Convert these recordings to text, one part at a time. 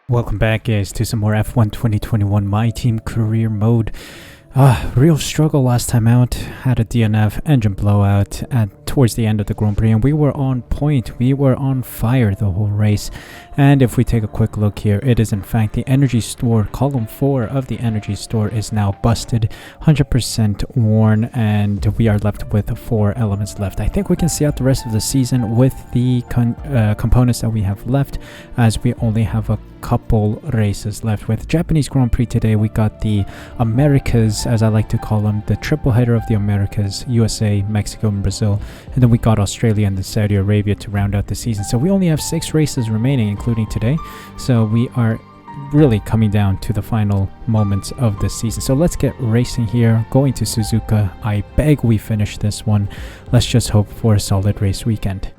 Welcome back, guys, to some more F1 2021 My Team Career Mode. Real struggle last time out. Had a DNF engine blowout towards the end of the Grand Prix, and we were on point. We were on fire the whole race. And if we take a quick look here, it is in fact the energy store. Column 4 of the energy store is now busted, 100% worn, and we are left with 4 elements left. I think we can see out the rest of the season with the components that we have left, as we only have a couple races left. With Japanese Grand Prix today, we got the Americas, as I like to call them, the triple header of the Americas, USA, Mexico, and Brazil, and then we got Australia and then Saudi Arabia to round out the season. So we only have 6 races remaining, including today. So we are really coming down to the final moments of the season. So let's get racing here, going to Suzuka. I beg we finish this one. Let's just hope for a solid race weekend.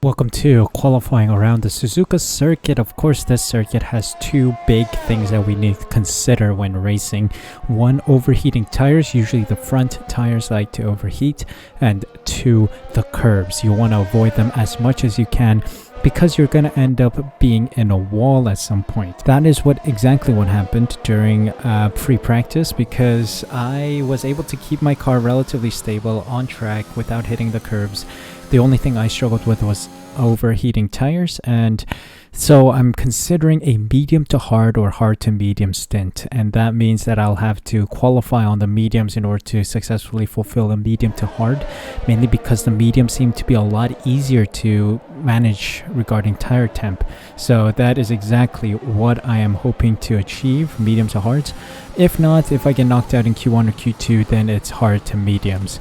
Welcome to qualifying around the Suzuka circuit. Of course, this circuit has 2 big things that we need to consider when racing. 1, overheating tires. Usually the front tires like to overheat. And 2, the curbs. You want to avoid them as much as you can, because you're going to end up being in a wall at some point. That is exactly what happened during free practice, because I was able to keep my car relatively stable on track without hitting the curbs. The only thing I struggled with was overheating tires, and so I'm considering a medium to hard or hard to medium stint, and that means that I'll have to qualify on the mediums in order to successfully fulfill a medium to hard, mainly because the mediums seem to be a lot easier to manage regarding tire temp. So that is exactly what I am hoping to achieve, medium to hards. If not, if I get knocked out in Q1 or Q2, then it's hard to mediums.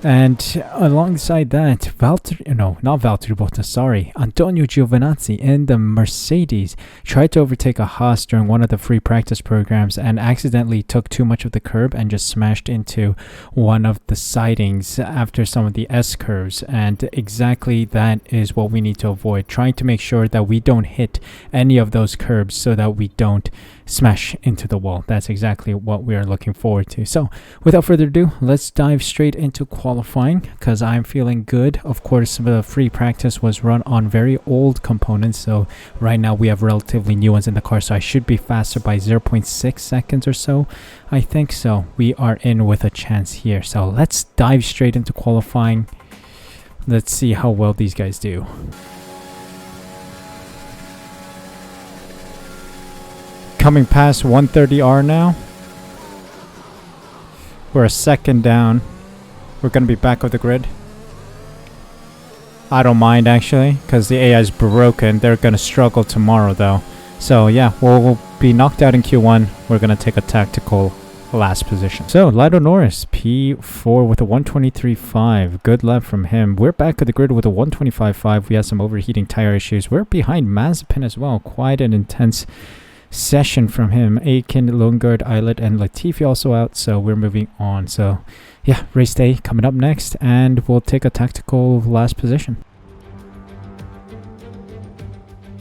And alongside that, Antonio Giovinazzi in the Mercedes tried to overtake a Haas during one of the free practice programs and accidentally took too much of the curb and just smashed into one of the sidings after some of the S curves. And exactly that is what we need to avoid, trying to make sure that we don't hit any of those curbs so that we don't smash into the wall. That's exactly what we are looking forward to. So without further ado, let's dive straight into qualifying, because I'm feeling good. Of course, the free practice was run on very old components, so right now we have relatively new ones in the car, so I should be faster by 0.6 seconds or so. I think so. We are in with a chance here. So let's dive straight into qualifying. Let's see how well these guys do. Coming past 130R now. We're a second down. We're going to be back of the grid. I don't mind, actually, because the AI is broken. They're going to struggle tomorrow, though. So yeah, we'll be knocked out in Q1. We're going to take a tactical last position. So Lando Norris, P4 with a 123.5. Good lap from him. We're back at the grid with a 125.5. We have some overheating tire issues. We're behind Mazepin as well. Quite an intense session from him. Aiken, Lundgaard, Eilert, and Latifi also out, so we're moving on. So yeah, race day coming up next, and we'll take a tactical last position.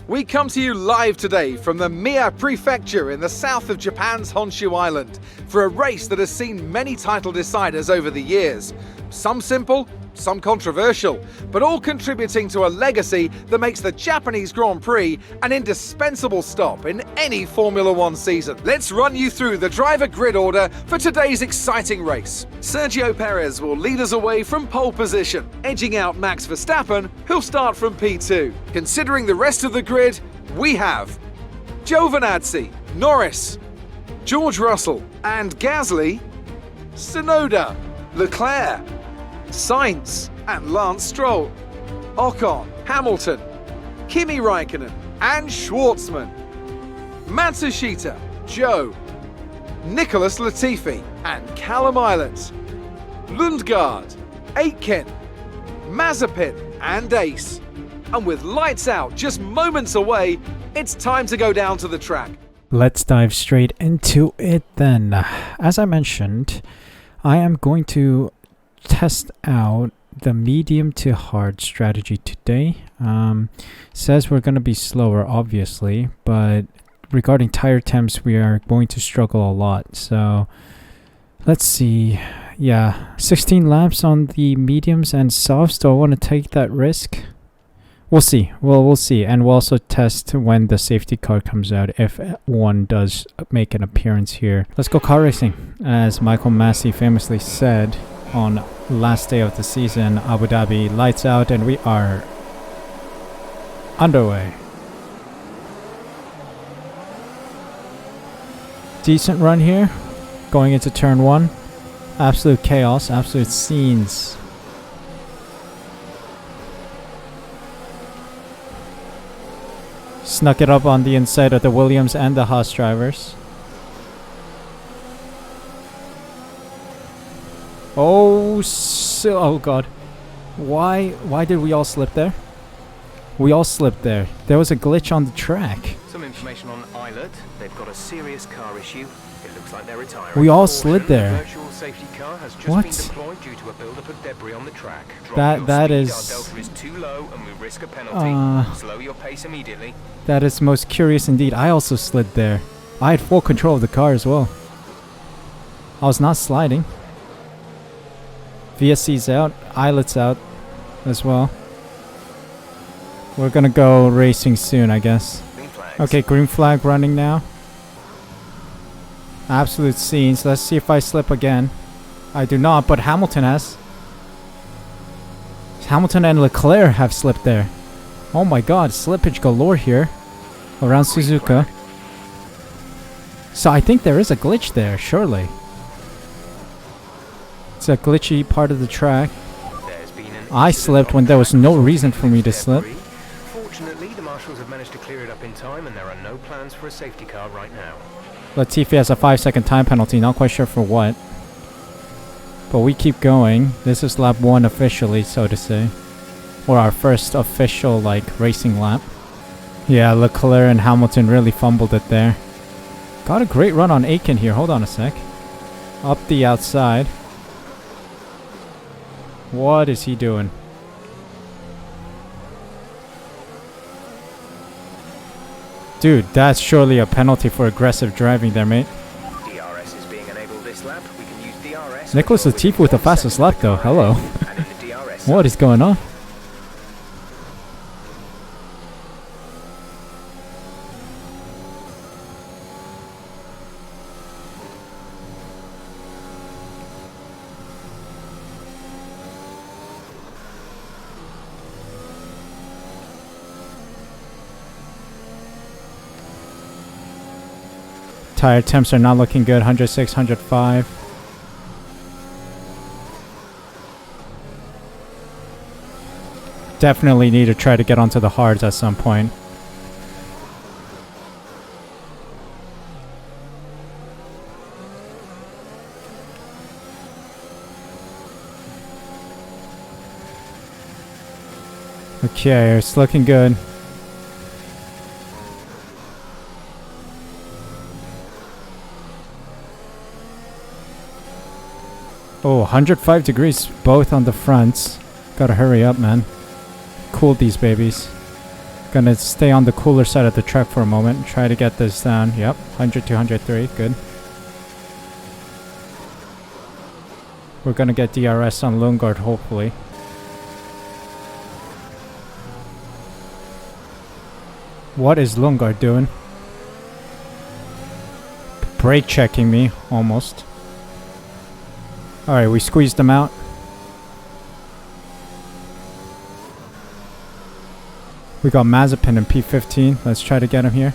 We come to you live today from the Mie Prefecture in the south of Japan's Honshu Island for a race that has seen many title deciders over the years. Some simple, some controversial, but all contributing to a legacy that makes the Japanese Grand Prix an indispensable stop in any Formula One season. Let's run you through the driver grid order for today's exciting race. Sergio Perez will lead us away from pole position, edging out Max Verstappen, who'll start from P2. Considering the rest of the grid, we have Giovinazzi, Norris, George Russell, and Gasly, Tsunoda, Leclerc, Sainz and Lance Stroll, Ocon, Hamilton, Kimi Raikkonen and Schwartzman, Matsushita, Joe, Nicholas Latifi and Callum Eilert, Lundgaard, Aitken, Mazepin and Ace. And with lights out just moments away, it's time to go down to the track. Let's dive straight into it then. As I mentioned, I am going to test out the medium to hard strategy today. Says we're going to be slower, obviously, but regarding tire temps, we are going to struggle a lot. So let's see. Yeah, 16 laps on the mediums and softs. Do I want to take that risk? We'll see. Well, we'll see. And we'll also test when the safety car comes out, if one does make an appearance here. Let's go car racing. As Michael Massey famously said on last day of the season, Abu Dhabi, lights out, and we are underway. Decent run here. Going into turn 1. Absolute chaos, absolute scenes. Snuck it up on the inside of the Williams and the Haas drivers. Oh god. Why did we all slip there? We all slipped there. There was a glitch on the track. Some information on Islet. They've got a serious car issue. It looks like they're retiring. We all slid there. The virtual safety car has just What? been deployed due to a buildup of debris on the track. That is. Our delta is too low and we risk a penalty. Slow your pace immediately. That is most curious indeed. I also slid there. I had full control of the car as well. I was not sliding. VSC's out. Islet's out as well. We're gonna go racing soon, I guess. Okay, green flag running now. Absolute scenes. Let's see if I slip again. I do not, but Hamilton has. Hamilton and Leclerc have slipped there. Oh my god, slippage galore here around Suzuka. So I think there is a glitch there, surely. It's a glitchy part of the track. I slipped when there was no reason for me to slip. Fortunately, the marshals have managed to clear it up in time and there are no plans for a safety car right now. Latifi has a 5-second time penalty, not quite sure for what. But we keep going. This is lap 1 officially, so to say. Or our first official, like, racing lap. Yeah, Leclerc and Hamilton really fumbled it there. Got a great run on Aiken here. Hold on a sec. Up the outside. What is he doing? Dude, that's surely a penalty for aggressive driving there, mate. DRS is being enabled this lap. We can use DRS. Nicholas Latifi with the fastest lap though. Hello. And in the DRS What is going on? Tire temps are not looking good. 106, 105. Definitely need to try to get onto the hards at some point. Okay, it's looking good. Oh, 105 degrees both on the fronts. Gotta hurry up, man. Cool these babies. Gonna stay on the cooler side of the track for a moment. Try to get this down. Yep, 100 to 103. Good. We're gonna get DRS on Lundgaard, hopefully. What is Lundgaard doing? Brake checking me, almost. Alright, we squeezed them out. We got Mazepin in P15. Let's try to get him here.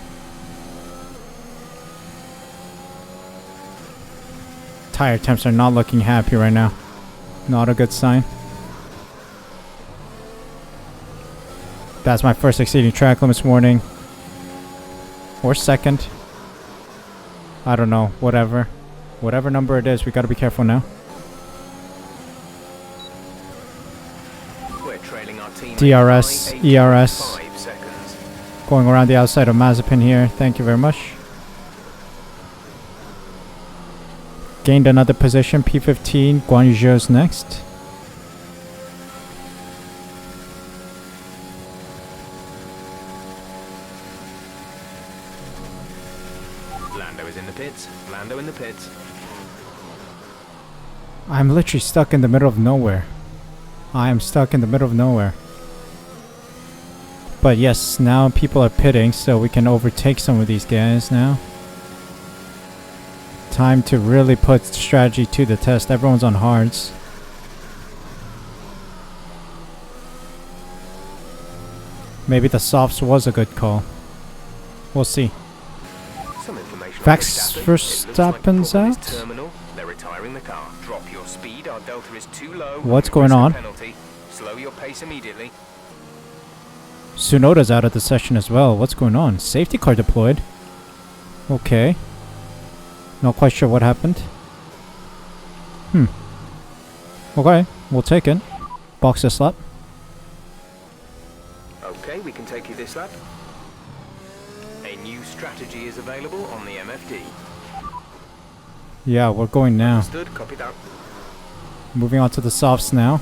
Tire temps are not looking happy right now. Not a good sign. That's my first exceeding track limits warning. Or second. I don't know. Whatever. Whatever number it is, we gotta be careful now. DRS, ERS. Going around the outside of Mazepin here. Thank you very much. Gained another position. P15. Guan Yu's next. Lando is in the pits. Lando in the pits. I'm literally stuck in the middle of nowhere. I am stuck in the middle of nowhere. But yes, now people are pitting, so we can overtake some of these guys now. Time to really put strategy to the test. Everyone's on hards. Maybe the softs was a good call. We'll see. Some information on Max Verstappen's out. Terminal. They're retiring the car. Drop your speed. Our delta is too low. What's going on? Penalty. Slow your pace immediately. Tsunoda's out of the session as well. What's going on? Safety car deployed. Okay. Not quite sure what happened. Okay, we'll take it. Box this lap. Okay, we can take you this lap. A new strategy is available on the MFD. Yeah, we're going now. Understood, copy that. Moving on to the softs now.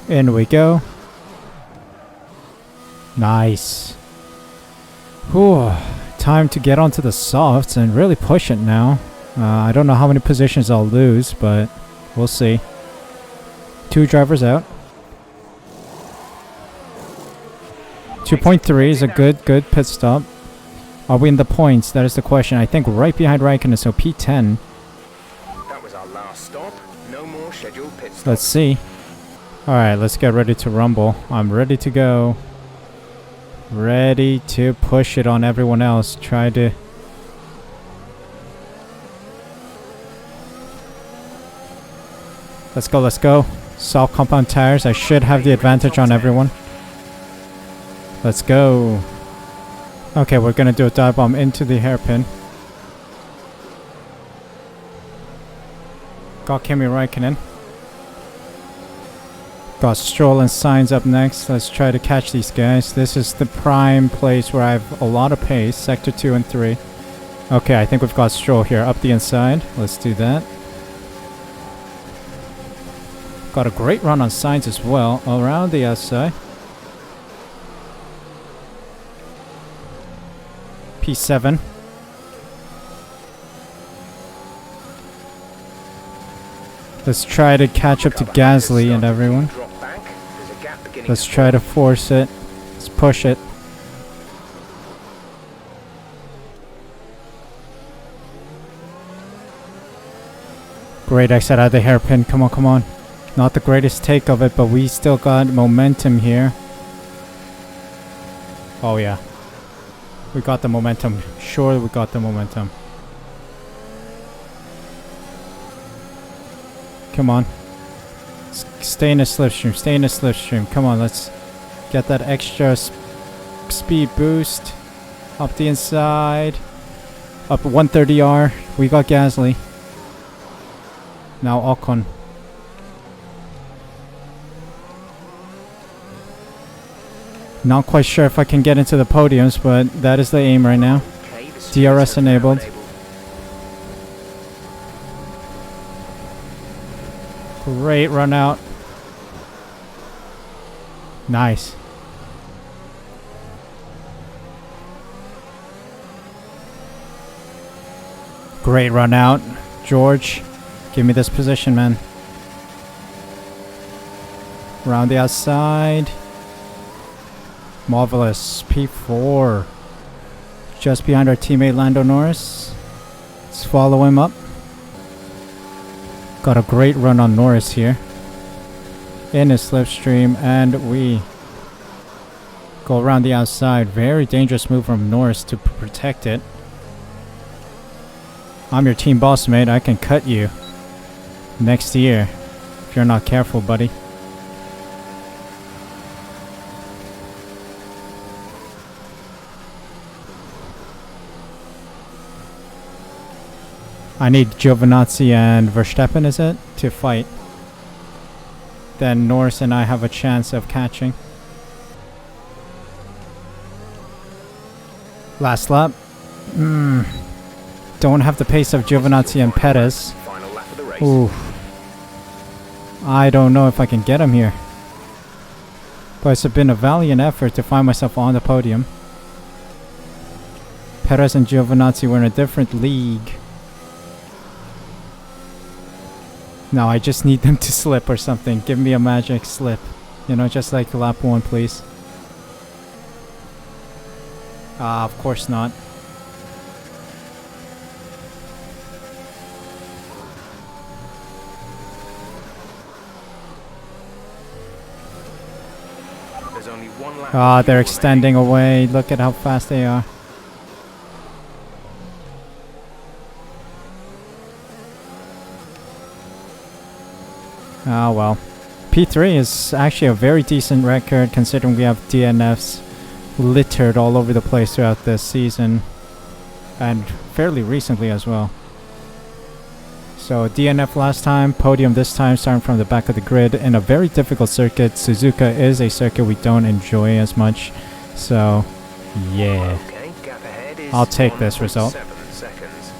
In we go. Nice. Whew. Time to get onto the softs and really push it now. I don't know how many positions I'll lose, but we'll see. 2 drivers out. 2.3 is a good pit stop. Are we in the points? That is the question. I think right behind Raikkonen, so P10. That was our last stop. No more scheduled pit stops. Let's see. Alright, let's get ready to rumble. I'm ready to go. Ready to push it on everyone else. Try to... Let's go, let's go. Soft compound tires. I should have the advantage on everyone. Let's go. Okay, we're gonna do a dive bomb into the hairpin. Got Kimi Räikkönen. Got Stroll and Sainz up next. Let's try to catch these guys. This is the prime place where I have a lot of pace. Sector 2 and 3. Okay, I think we've got Stroll here. Up the inside. Let's do that. Got a great run on Sainz as well. Around the outside. P7. Let's try to catch up to Gasly and everyone. Let's try to force it. Let's push it. Great exit out of the hairpin. Come on, come on. Not the greatest take of it, but we still got momentum here. Oh yeah. We got the momentum. Sure, we got the momentum. Come on. Stay in a slipstream. Stay in a slipstream. Come on, let's get that extra speed boost. Up the inside. Up 130R. We got Gasly. Now Ocon. Not quite sure if I can get into the podiums, but that is the aim right now. DRS enabled. Great run out. Nice. Great run out. George, give me this position, man. Around the outside. Marvelous. P4. Just behind our teammate Lando Norris. Let's follow him up. Got a great run on Norris here. In his slipstream, and we go around the outside. Very dangerous move from Norris to protect it. I'm your team boss, mate. I can cut you next year if you're not careful, buddy. I need Giovinazzi and Verstappen, is it? To fight. Then Norris and I have a chance of catching. Last lap. Don't have the pace of Giovinazzi and Perez. Ooh. I don't know if I can get him here. But it's been a valiant effort to find myself on the podium. Perez and Giovinazzi were in a different league. No, I just need them to slip or something. Give me a magic slip. You know, just like lap 1, please. Of course not. There's only one lap. They're extending away. Look at how fast they are. Oh well. P3 is actually a very decent record considering we have DNFs littered all over the place throughout this season. And fairly recently as well. So DNF last time, podium this time, starting from the back of the grid in a very difficult circuit. Suzuka is a circuit we don't enjoy as much. So, yeah. Okay, gap ahead is I'll take this result. 1.7 seconds.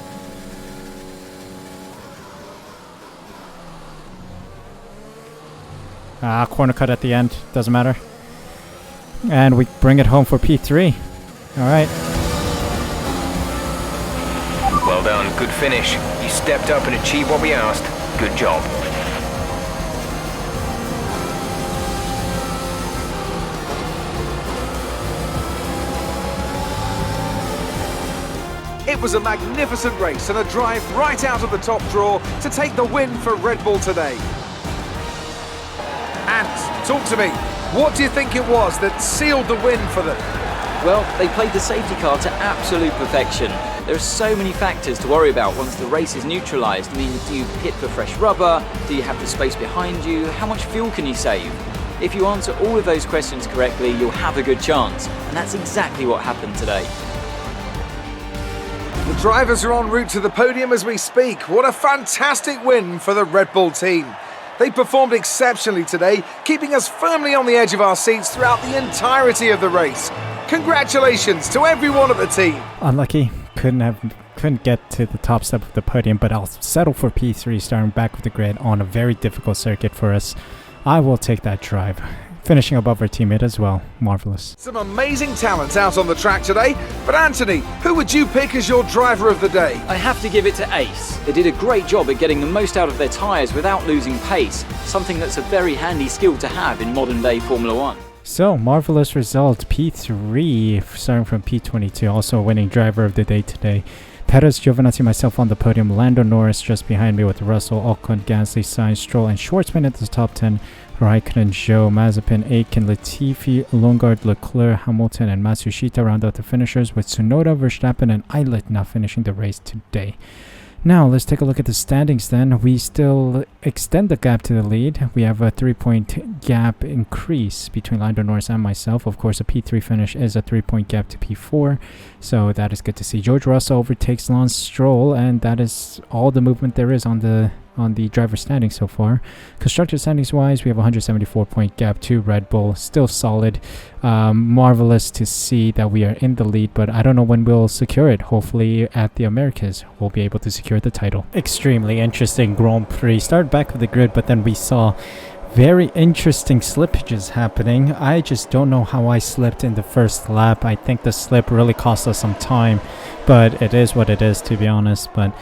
Corner cut at the end. Doesn't matter. And we bring it home for P3. Alright. Well done, good finish. You stepped up and achieved what we asked. Good job. It was a magnificent race and a drive right out of the top draw to take the win for Red Bull today. And talk to me, what do you think it was that sealed the win for them? Well, they played the safety car to absolute perfection. There are so many factors to worry about once the race is neutralised. I mean, do you pit for fresh rubber? Do you have the space behind you? How much fuel can you save? If you answer all of those questions correctly, you'll have a good chance. And that's exactly what happened today. The drivers are en route to the podium as we speak. What a fantastic win for the Red Bull team. They performed exceptionally today, keeping us firmly on the edge of our seats throughout the entirety of the race. Congratulations to everyone at the team. Unlucky. Couldn't get to the top step of the podium, but I'll settle for P3 starting back with the grid on a very difficult circuit for us. I will take that drive. Finishing above our teammate as well. Marvelous. Some amazing talent out on the track today, but Anthony, who would you pick as your driver of the day? I have to give it to Ace. They did a great job at getting the most out of their tyres without losing pace, something that's a very handy skill to have in modern day Formula 1. So, marvelous result. P3 starting from P22, also a winning driver of the day today. Perez, Giovinazzi, myself on the podium. Lando Norris just behind me with Russell, Ocon, Gasly, Sainz, Stroll, and Schwartzman at the top 10. Raikkonen, Zhou, Mazepin, Aitken, Latifi, Lundgaard, Leclerc, Hamilton, and Matsushita round out the finishers with Tsunoda, Verstappen, and Eilert now finishing the race today. Now, let's take a look at the standings then. We still extend the gap to the lead. We have a 3-point gap increase between Lando Norris and myself. Of course, a P3 finish is a 3-point gap to P4, so that is good to see. George Russell overtakes Lance Stroll, and that is all the movement there is on the driver standings so far. Constructor standings wise, we have a 174-point gap to Red Bull. Still solid. Marvelous to see that we are in the lead, but I don't know when we'll secure it. Hopefully at the Americas we'll be able to secure the title. Extremely interesting Grand Prix. Started back with the grid, but then we saw very interesting slippages happening. I just don't know how I slipped in the first lap. I think the slip really cost us some time, but it is what it is, to be honest. But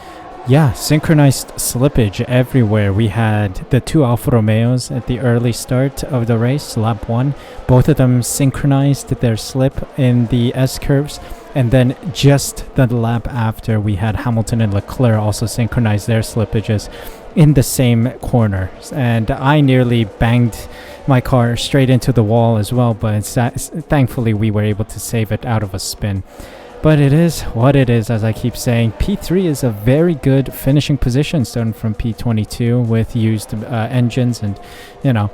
yeah, synchronized slippage everywhere. We had the two Alfa Romeos at the early start of the race, lap 1. Both of them synchronized their slip in the S-curves. And then just the lap after, we had Hamilton and Leclerc also synchronize their slippages in the same corner. And I nearly banged my car straight into the wall as well, but thankfully we were able to save it out of a spin. But it is what it is, as I keep saying. P3 is a very good finishing position, starting from P22 with used engines and, you know,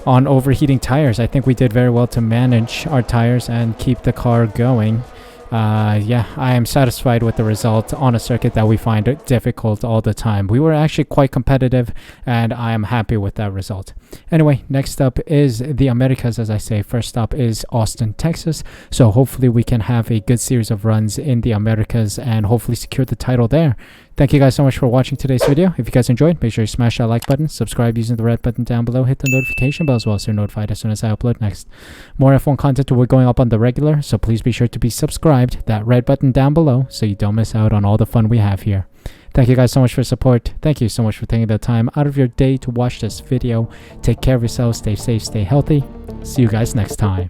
on overheating tires. I think we did very well to manage our tires and keep the car going. Yeah, I am satisfied with the result on a circuit that we find difficult all the time. We were actually quite competitive, and I am happy with that result. Anyway, next up is the Americas, as I say. First stop is Austin, Texas. So hopefully we can have a good series of runs in the Americas and hopefully secure the title there. Thank you guys so much for watching today's video. If you guys enjoyed, make sure you smash that like button, subscribe using the red button down below, hit the notification bell as well so you're notified as soon as I upload next. More F1 content will be going up on the regular, so please be sure to be subscribed, that red button down below, so you don't miss out on all the fun we have here. Thank you guys so much for support. Thank you so much for taking the time out of your day to watch this video. Take care of yourselves, stay safe, stay healthy. See you guys next time.